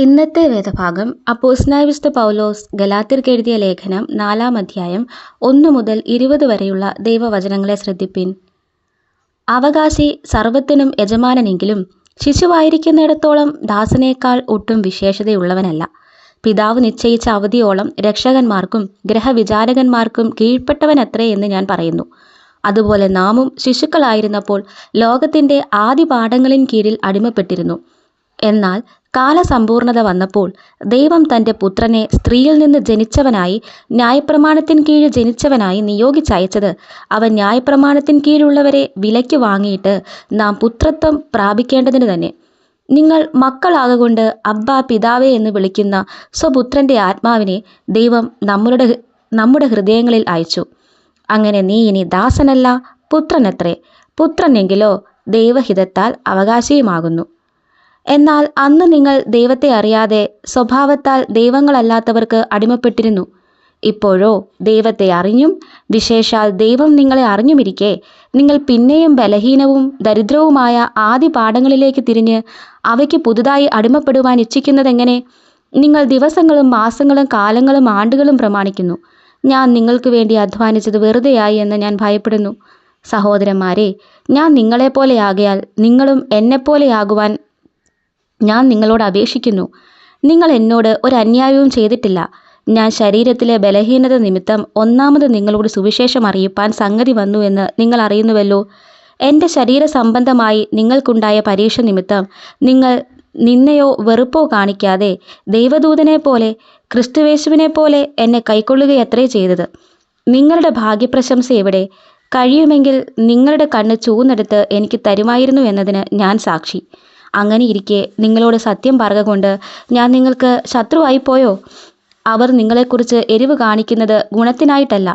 ഇന്നത്തെ വേദഭാഗം അപ്പോസ്തലനായ വിശുദ്ധ പൗലോസ് ഗലാത്യർക്ക് എഴുതിയ ലേഖനം 4-ാം അധ്യായം 1 മുതൽ 20 വരെയുള്ള ദൈവവചനങ്ങളെ ശ്രദ്ധിപ്പിൻ. അവകാശി സർവ്വത്തിനും യജമാനനെങ്കിലും ശിശുവായിരിക്കുന്നിടത്തോളം ദാസനേക്കാൾ ഒട്ടും വിശേഷതയുള്ളവനല്ല. പിതാവ് നിശ്ചയിച്ച അവധിയോളം രക്ഷകന്മാർക്കും ഗ്രഹവിചാരകന്മാർക്കും കീഴ്പ്പെട്ടവനത്രേ എന്ന് ഞാൻ പറയുന്നു. അതുപോലെ നാമും ശിശുക്കളായിരുന്നപ്പോൾ ലോകത്തിൻ്റെ ആദിപാഠങ്ങളിൻ കീഴിൽ അടിമപ്പെട്ടിരുന്നു. എന്നാൽ കാലസമ്പൂർണത വന്നപ്പോൾ ദൈവം തൻ്റെ പുത്രനെ സ്ത്രീയിൽ നിന്ന് ജനിച്ചവനായി ന്യായപ്രമാണത്തിൻ കീഴിൽ ജനിച്ചവനായി നിയോഗിച്ചയച്ചത് അവൻ ന്യായപ്രമാണത്തിൻ കീഴിലുള്ളവരെ വിലയ്ക്ക് വാങ്ങിയിട്ട് നാം പുത്രത്വം പ്രാപിക്കേണ്ടതിന് തന്നെ. നിങ്ങൾ മക്കളാകൊണ്ട് അബ്ബാ പിതാവേ എന്ന് വിളിക്കുന്ന സ്വപുത്രൻ്റെ ആത്മാവിനെ ദൈവം നമ്മുടെ ഹൃദയങ്ങളിൽ അയച്ചു. അങ്ങനെ നീ ഇനി ദാസനല്ല, പുത്രനത്രേ. പുത്രനെങ്കിലോ ദൈവഹിതത്താൽ അവകാശിയുമാകുന്നു. എന്നാൽ അന്ന് നിങ്ങൾ ദൈവത്തെ അറിയാതെ സ്വഭാവത്താൽ ദൈവങ്ങളല്ലാത്തവർക്ക് അടിമപ്പെട്ടിരുന്നു. ഇപ്പോഴോ ദൈവത്തെ അറിഞ്ഞും വിശേഷാൽ ദൈവം നിങ്ങളെ അറിഞ്ഞുമിരിക്കെ നിങ്ങൾ പിന്നെയും ബലഹീനവും ദരിദ്രവുമായ ആദി പാഠങ്ങളിലേക്ക് തിരിഞ്ഞ് അവയ്ക്ക് പുതുതായി അടിമപ്പെടുവാൻ ഇച്ഛിക്കുന്നതെങ്ങനെ? നിങ്ങൾ ദിവസങ്ങളും മാസങ്ങളും കാലങ്ങളും ആണ്ടുകളും പ്രമാണിക്കുന്നു. ഞാൻ നിങ്ങൾക്ക് വേണ്ടി അധ്വാനിച്ചത് വെറുതെയായി എന്ന് ഞാൻ ഭയപ്പെടുന്നു. സഹോദരന്മാരെ, ഞാൻ നിങ്ങളെപ്പോലെയാകയാൽ നിങ്ങളും എന്നെപ്പോലെയാകുവാൻ ഞാൻ നിങ്ങളോട് അപേക്ഷിക്കുന്നു. നിങ്ങൾ എന്നോട് ഒരു അന്യായവും ചെയ്തിട്ടില്ല. ഞാൻ ശരീരത്തിലെ ബലഹീനത നിമിത്തം ഒന്നാമത് നിങ്ങളോട് സുവിശേഷം അറിയിപ്പാൻ സംഗതി വന്നു എന്ന് നിങ്ങൾ അറിയുന്നുവല്ലോ. എൻ്റെ ശരീര സംബന്ധമായി നിങ്ങൾക്കുണ്ടായ പരീക്ഷ നിമിത്തം നിങ്ങൾ നിന്നയോ വെറുപ്പോ കാണിക്കാതെ ദൈവദൂതനെ പോലെ ക്രിസ്തുയേശുവിനെ പോലെ എന്നെ കൈക്കൊള്ളുകയത്രേ ചെയ്തത്. നിങ്ങളുടെ ഭാഗ്യപ്രശംസ എവിടെ? കഴിയുമെങ്കിൽ നിങ്ങളുടെ കണ്ണ് ചൂന്നെടുത്ത് എനിക്ക് തരുമായിരുന്നു എന്നതിന് ഞാൻ സാക്ഷി. അങ്ങനെ ഇരിക്കെ നിങ്ങളോട് സത്യം പറയുക കൊണ്ട് ഞാൻ നിങ്ങൾക്ക് ശത്രുവായിപ്പോയോ? അവർ നിങ്ങളെക്കുറിച്ച് എരിവ് കാണിക്കുന്നത് ഗുണത്തിനായിട്ടല്ല,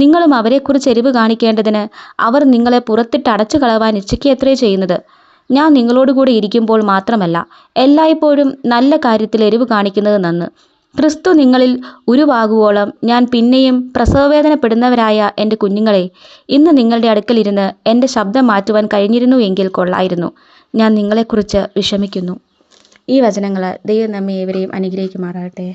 നിങ്ങളും അവരെക്കുറിച്ച് എരിവ് കാണിക്കേണ്ടതിന് അവർ നിങ്ങളെ പുറത്തിട്ട് അടച്ചു കളവാൻ ഇച്ഛിക്കുകയത്രേ ചെയ്യുന്നത്. ഞാൻ നിങ്ങളോടുകൂടി ഇരിക്കുമ്പോൾ മാത്രമല്ല, എല്ലായ്പ്പോഴും നല്ല കാര്യത്തിൽ എരിവ് കാണിക്കുന്നത് നന്ന്. ക്രിസ്തു നിങ്ങളിൽ ഉരുവാകുവോളം ഞാൻ പിന്നെയും പ്രസവവേദനപ്പെടുന്നവരായ എൻ്റെ കുഞ്ഞുങ്ങളെ, ഇന്ന് നിങ്ങളുടെ അടുക്കലിരുന്ന് എൻ്റെ ശബ്ദം മാറ്റുവാൻ കഴിഞ്ഞിരുന്നു എങ്കിൽ കൊള്ളായിരുന്നു. ഞാൻ നിങ്ങളെക്കുറിച്ച് വിഷമിക്കുന്നു. ഈ വചനങ്ങൾ ദൈവം നമ്മെ ഏവരെയും അനുഗ്രഹിക്കുമാറാകട്ടെ.